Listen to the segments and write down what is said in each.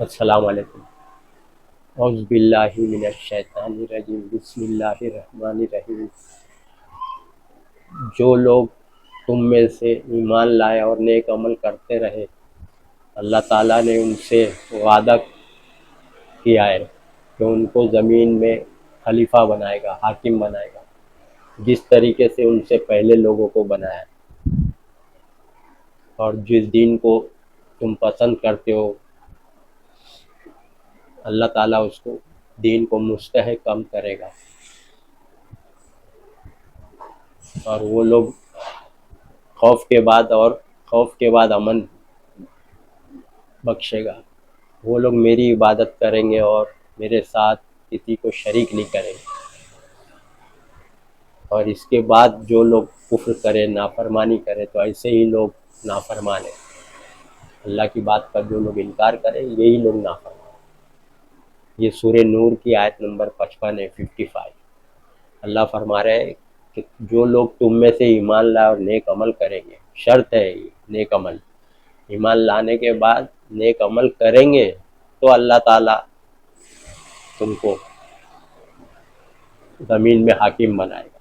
السلام علیکم۔ اعوذ باللہ من الشیطان الرجیم، بسم اللہ الرحمن الرحیم۔ جو لوگ تم میں سے ایمان لائے اور نیک عمل کرتے رہے، اللہ تعالیٰ نے ان سے وعدہ کیا ہے کہ ان کو زمین میں خلیفہ بنائے گا، حاکم بنائے گا، جس طریقے سے ان سے پہلے لوگوں کو بنایا۔ اور جس دین کو تم پسند کرتے ہو، اللہ تعالیٰ اس کو دین کو مستحکم کرے گا، اور وہ لوگ خوف کے بعد امن بخشے گا۔ وہ لوگ میری عبادت کریں گے اور میرے ساتھ کسی کو شریک نہیں کریں گے، اور اس کے بعد جو لوگ کفر کرے، نافرمانی کرے، تو ایسے ہی لوگ نافرمان ہیں۔ اللہ کی بات کا جو لوگ انکار کریں، یہی لوگ نافرمان۔ یہ سورہ نور کی آیت نمبر 55 ہے، 55۔ اللہ فرما رہے ہیں کہ جو لوگ تم میں سے ایمان لائے اور نیک عمل کریں گے، شرط ہے یہ نیک عمل، ایمان لانے کے بعد نیک عمل کریں گے تو اللہ تعالیٰ تم کو زمین میں حاکم بنائے گا،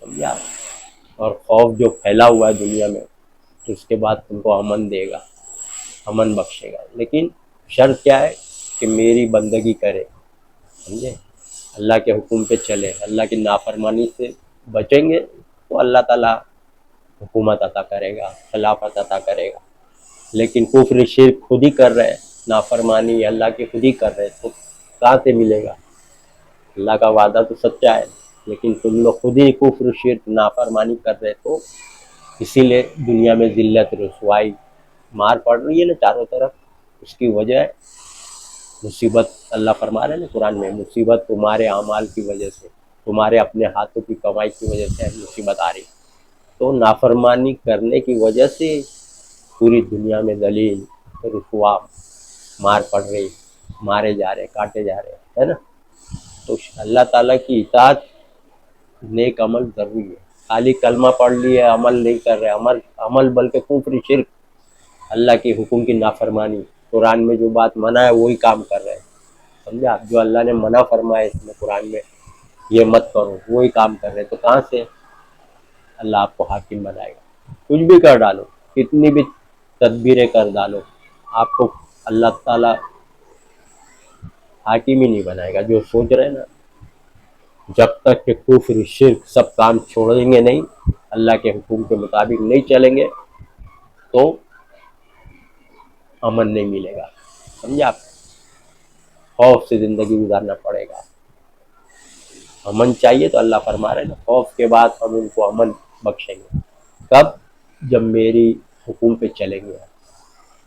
سمجھا؟ اور خوف جو پھیلا ہوا ہے دنیا میں، تو اس کے بعد تم کو امن دے گا، امن بخشے گا۔ لیکن شرط کیا ہے کہ میری بندگی کرے، سمجھے؟ اللہ کے حکم پہ چلے، اللہ کی نافرمانی سے بچیں گے تو اللہ تعالیٰ حکومت عطا کرے گا، خلافت عطا کرے گا۔ لیکن کفر شرک خود ہی کر رہے ہیں، نافرمانی اللہ کی خود ہی کر رہے ہیں، تو کہاں سے ملے گا؟ اللہ کا وعدہ تو سچا ہے، لیکن تم لوگ خود ہی کفر شرک نافرمانی کر رہے، تو اسی لیے دنیا میں ذلت، رسوائی، مار پڑ رہی ہے نا چاروں طرف۔ اس کی وجہ ہے مصیبت۔ اللہ فرما رہے ہیں نا قرآن میں، مصیبت تمہارے اعمال کی وجہ سے، تمہارے اپنے ہاتھوں کی کمائی کی وجہ سے مصیبت آ رہی۔ تو نافرمانی کرنے کی وجہ سے پوری دنیا میں ذلیل، رسوا، مار پڑ رہی، مارے جا رہے، کاٹے جا رہے، ہے نا؟ تو اللہ تعالیٰ کی اطاعت، نیک عمل ضروری ہے۔ خالی کلمہ پڑھ لیے، عمل نہیں کر رہے، عمل بلکہ کفر شرک، اللہ کے حکم کی نافرمانی، قرآن میں جو بات منع ہے وہی کام کر رہے ہیں، سمجھا؟ جو اللہ نے منع فرمایا اس میں قرآن میں، یہ مت کرو، وہی کام کر رہے ہیں، تو کہاں سے اللہ آپ کو حاکم بنائے گا؟ کچھ بھی کر ڈالو، کتنی بھی تدبیریں کر ڈالو، آپ کو اللہ تعالیٰ حاکم ہی نہیں بنائے گا۔ جو سوچ رہے ہیں نا، جب تک کہ کفر شرک سب کام چھوڑیں گے نہیں، اللہ کے حکم کے مطابق نہیں چلیں گے، تو امن نہیں ملے گا، سمجھا؟ آپ خوف سے زندگی گزارنا پڑے گا۔ امن چاہیے تو اللہ فرما رہے ہیں نا، خوف کے بعد ہم ان کو امن بخشیں گے۔ کب؟ جب میری حکم پہ چلیں گے،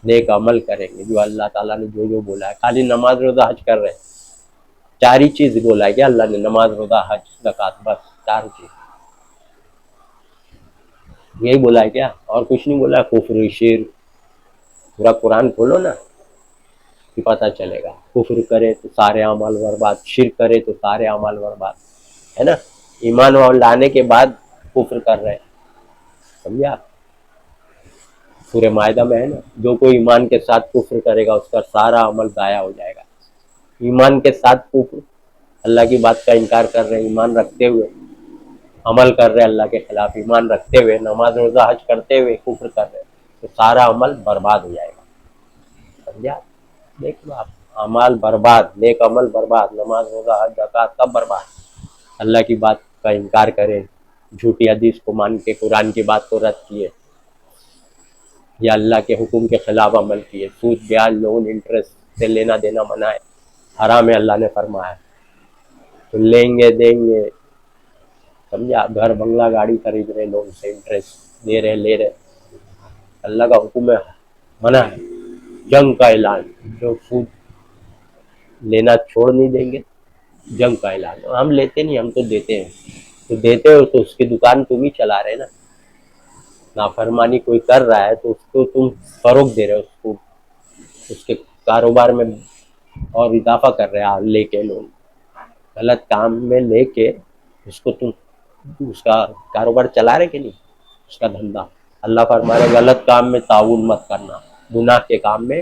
نیک عمل کریں گے، جو اللہ تعالیٰ نے جو بولا ہے۔ خالی نماز روزہ حج کر رہے ہیں، چار ہی چیز بولا ہے کیا اللہ نے؟ نماز روزہ حج زکوٰۃ، بس چار چیز یہی بولا ہے کیا؟ اور کچھ نہیں بولا ہے؟ کفر شرک، پورا قرآن کھولو نا کہ پتہ چلے گا۔ کفر کرے تو سارے اعمال برباد، شرک کرے تو سارے اعمال برباد، ہے نا؟ ایمان لانے کے بعد کفر کر رہے ہیں، سمجھا؟ سورہ مائدہ میں ہے نا، جو کوئی ایمان کے ساتھ کفر کرے گا اس کا سارا عمل ضائع ہو جائے گا۔ ایمان کے ساتھ کفر، اللہ کی بات کا انکار کر رہے ہیں، ایمان رکھتے ہوئے عمل کر رہے ہیں اللہ کے خلاف، ایمان رکھتے ہوئے نماز روزہ حج کرتے ہوئے کفر کر رہے ہیں، تو سارا عمل برباد ہو جائے گا، سمجھا؟ دیکھ لو آپ، اعمال برباد، نیک عمل برباد، نماز روزہ حج زکوٰۃ سب برباد۔ اللہ کی بات کا انکار کرے، جھوٹی حدیث کو مان کے قرآن کی بات کو رد کیے، یا اللہ کے حکم کے خلاف عمل کیے، سود بیاج لون انٹرسٹ سے لینا دینا منع ہے، حرام ہے، اللہ نے فرمایا، تو لیں گے دیں گے، سمجھا؟ گھر بنگلہ گاڑی خرید رہے، لون سے انٹرسٹ دے رہے، لے رہے، اللہ کا حکم ہے، منع ہے، جنگ کا اعلان، جو سود لینا چھوڑ نہیں دیں گے، جنگ کا اعلان۔ ہم لیتے نہیں، ہم تو دیتے ہیں، تو دیتے ہو تو اس کی دکان تم ہی چلا رہے نا۔ نافرمانی کوئی کر رہا ہے تو اس کو تم فروغ دے رہے ہو، اس کو اس کے کاروبار میں اور اضافہ کر رہے ہیں لے کے لون، غلط کام میں لے کے اس کو تم اس کا کاروبار چلا رہے کہ نہیں، اس کا دھندا۔ اللہ فرما رہے غلط کام میں تعاون مت کرنا، گناہ کے کام میں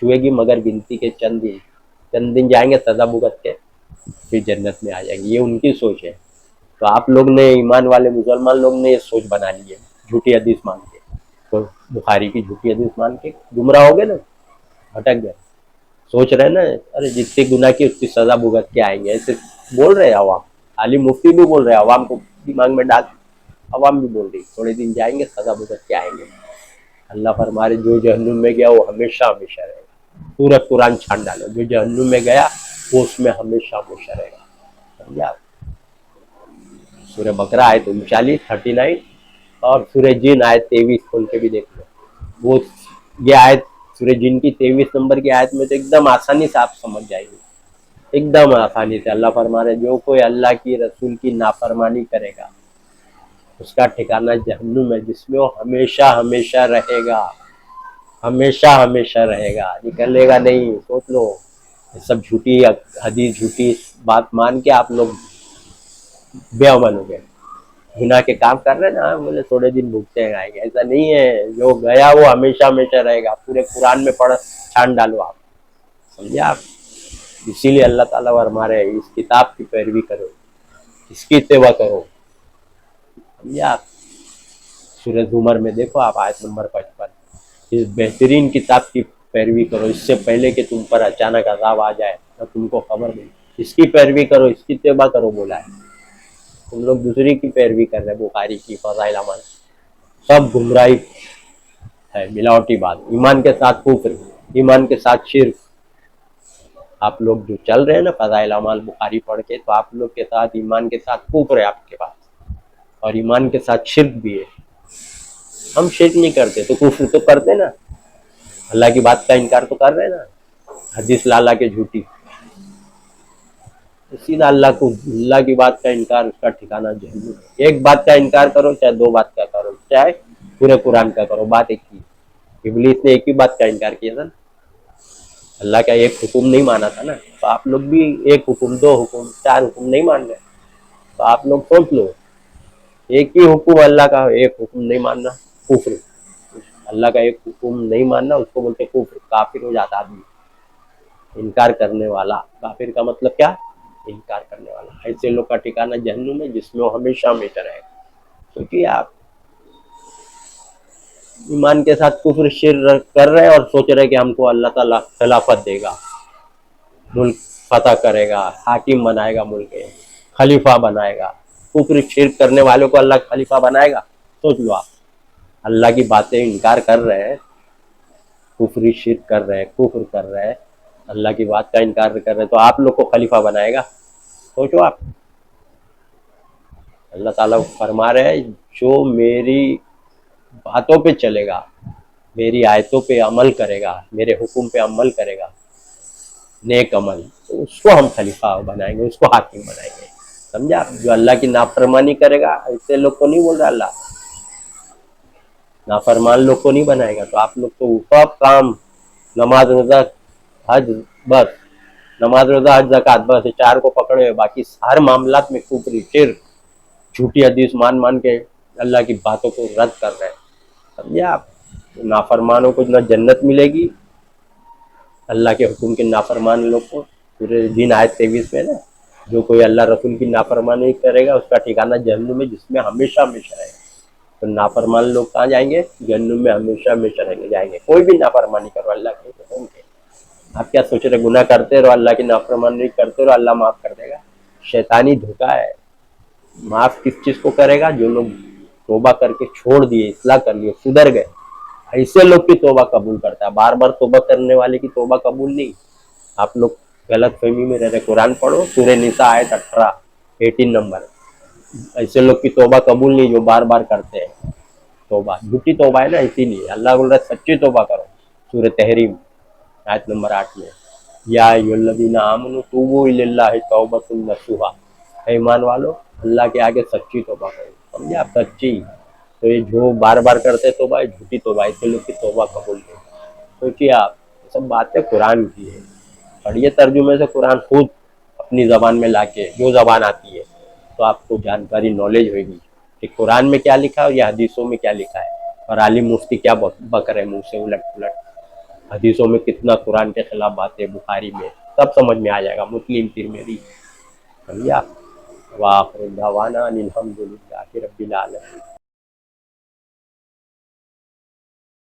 چھوئے گی مگر گنتی کے چند دن جائیں گے سزا بھگت کے پھر جنت میں آ جائیں گے. یہ ان کی سوچ ہے. تو آپ لوگ نے ایمان والے مسلمان لوگ نے یہ سوچ بنا لی ہے جھوٹی حدیث مان کے. تو بخاری کی جھوٹی حدیث مان کے گمراہ ہو گئے نا, بھٹک گئے. سوچ رہے نا ارے جتنی گناہ کی اتنی سزا بھگت کے آئیں گے, ایسے بول رہے عوام. عالم مفتی بھی بول رہے عوام کو دماغ میں ڈال, عوام بھی بول رہی تھوڑے دن جائیں گے سزا بھگت کے آئیں گے. اللہ فرمائے جو جہنم میں گیا وہ ہمیشہ ہمیشہ رہے گا. پورا قرآن چھان ڈالو, جو جہنم میں گیا وہ اس میں ہمیشہ ہمیشہ رہے گا. سمجھا آپ؟ سورہ بقرہ آیت 39 اور سورہ جن آیت 23 کھول کے بھی دیکھ لو. وہ یہ آیت سورہ جن کی 23 نمبر کی آیت میں تو ایک دم آسانی سے آپ سمجھ جائیں گے, ایک دم آسانی سے. اللہ فرما رہے جو کوئی اللہ کی رسول کی نافرمانی کرے گا اس کا ٹھکانہ جہنم ہے جس میں وہ ہمیشہ ہمیشہ رہے گا. ہمیشہ ہمیشہ رہے گا, نکلے گا نہیں. سوچ لو یہ سب جھوٹی حدیث جھوٹی بات مان کے آپ لوگ بے عمل ہو گئے. گناہ کے کام کر رہے ہیں نا, بولے تھوڑے دن بھگتے ہیں آئیں گے. ایسا نہیں ہے, جو گیا وہ ہمیشہ ہمیشہ رہے گا. پورے قرآن میں پڑھ چھان ڈالو آپ. سمجھے آپ؟ اسی لیے اللہ تعالیٰ فرما رہے ہیں اس کتاب کی پیروی کرو, اس کی اتباع کرو. سمجھے آپ؟ سورہ زمر میں دیکھو آپ آیت نمبر 55. اس بہترین کتاب کی پیروی کرو اس سے پہلے کہ تم پر اچانک عذاب آ جائے اور تم کو خبر نہیں. اس کی پیروی کرو, اس کی اتباع کرو بولا ہے. تم لوگ دوسری کی پیروی کر رہے ہیں, بخاری کی, فضائل اعمال, سب گمراہی ہے, ملاوٹی بات. ایمان کے ساتھ کفر, ایمان کے ساتھ شرک. آپ لوگ جو چل رہے ہیں نا فضائل اعمال بخاری پڑھ کے, تو آپ لوگ کے ساتھ ایمان کے ساتھ کفر ہے آپ کے پاس, اور ایمان کے ساتھ شرک بھی ہے. ہم شرک نہیں کرتے تو کفر تو کرتے نا, اللہ کی بات کا انکار تو کر رہے نا, حدیث لالا کے جھوٹی. سیدھا اللہ کی بات کا انکار, اس کا ٹھکانہ جہنم ہے. ایک بات کا انکار کرو چاہے دو بات کا کرو, چاہے پورے قرآن کا کرو, بات ایک ہی. ابلیس نے ایک ہی بات کا انکار کیا تھا نا, اللہ کا ایک حکم نہیں مانا تھا نا. تو آپ لوگ بھی ایک حکم, دو حکم, چار حکم نہیں مان رہے. تو آپ لوگ سوچ لو, ایک ہی حکم اللہ کا, ایک حکم نہیں ماننا کفر. اللہ کا ایک حکم نہیں ماننا اس کو بولتے کفر, کافر ہو جاتا آدمی. انکار کرنے والا, کافر کا مطلب کیا؟ انکار کرنے والا. ایسے لوگ کا ٹھکانہ جہنم ہے جس میں وہ ہمیشہ ہمیشہ رہے گا. سوچیے آپ, ایمان کے ساتھ کفر شرک کر رہے ہیں اور سوچ رہے کہ ہم کو اللہ تعالیٰ خلافت دے گا, ملک فتح کرے گا, حاکم بنائے گا, ملک خلیفہ بنائے گا. کفر شرک کرنے والوں کو اللہ خلیفہ بنائے گا؟ سوچ لو آپ. اللہ کی باتیں انکار کر رہے ہیں, کفر شرک کر رہے ہیں, کفر کر رہے ہیں, اللہ کی بات کا انکار کر رہے ہیں, تو آپ لوگ کو خلیفہ بنائے گا؟ سوچو آپ. اللہ تعالیٰ فرما رہے ہیں جو میری باتوں پہ چلے گا, میری آیتوں پہ عمل کرے گا, میرے حکم پہ عمل کرے گا, نیک عمل, تو اس کو ہم خلیفہ بنائیں گے, اس کو حاکم بنائیں گے. سمجھا؟ جو اللہ کی نافرمانی کرے گا, ایسے لوگ کو نہیں بول رہا اللہ, نافرمان لوگ کو نہیں بنائے گا. تو آپ لوگ تو سب کام, نماز روزہ حج, بس نماز روزہ حج زکوٰۃ, بس یہ چار کو پکڑے ہوئے, باقی ہر معاملات میں کفر شرک جھوٹی حدیث مان کے اللہ کی باتوں کو رد کر رہے ہیں. سمجھے آپ؟ نافرمانوں کو نہ جنت ملے گی, اللہ کے حکم کے نافرمان لوگ کو. سورہ جن آیت 23 میں نا, جو کوئی اللہ رسول کی نافرمانی کرے گا اس کا ٹھکانہ جہنم میں جس میں ہمیشہ ہمیشہ رہے گا. تو نافرمان لوگ کہاں جائیں گے؟ جہنم میں ہمیشہ ہمیشہ رہیں گے, جائیں گے. کوئی بھی نافرمانی کرو اللہ کے حکم کے. آپ کیا سوچ رہے گناہ کرتے رہو, اللہ کی نافرمانی کرتے رہو, اللہ معاف کر دے گا؟ شیطانی دھوکہ ہے. معاف کس چیز کو کرے گا؟ جو لوگ توبہ کر کے چھوڑ دیے, اصلاح کر لیے, سدھر گئے, ایسے لوگ کی توبہ قبول کرتا ہے. بار بار توبہ کرنے والے کی توبہ قبول نہیں. آپ لوگ غلط فہمی میں رہتے. قرآن پڑھو, سورہ نساء آیت 18 نمبر. ایسے لوگ کی توبہ قبول نہیں جو بار بار کرتے ہیں توبہ. جھوٹی توبہ ہے نا, اسی لیے اللہ بول رہا ہے سچی توبہ کرو. سورہ تحریم آیت نمبر 8 میں, یا ایھا الذین آمنوا توبوا الی اللہ توبۃ نصوحا, ایمان والو اللہ کے آگے سچی توبہ کرو. سمجھے آپ؟ سچی. تو یہ جو بار بار کرتے توبہ, جھوٹی توبہ, ایسے لوگ کی توبہ قبول نہیں. سوچیے آپ, سب باتیں قرآن کی ہے. پڑھیے ترجمے سے قرآن خود اپنی زبان میں لا کے, جو زبان آتی ہے, تو آپ کو جانکاری, نالج ہوئے گی کہ قرآن میں کیا لکھا ہے اور یہ حدیثوں میں کیا لکھا ہے, اور عالم مفتی کیا بک رہے منہ سے الٹ پلٹ. حدیثوں میں کتنا قرآن کے خلاف باتیں، بخاری میں سب سمجھ میں آ جائے گا، مسلم، ترمذی، سمجھا؟ وآخر دعوانا ان الحمد للہ رب العالمین۔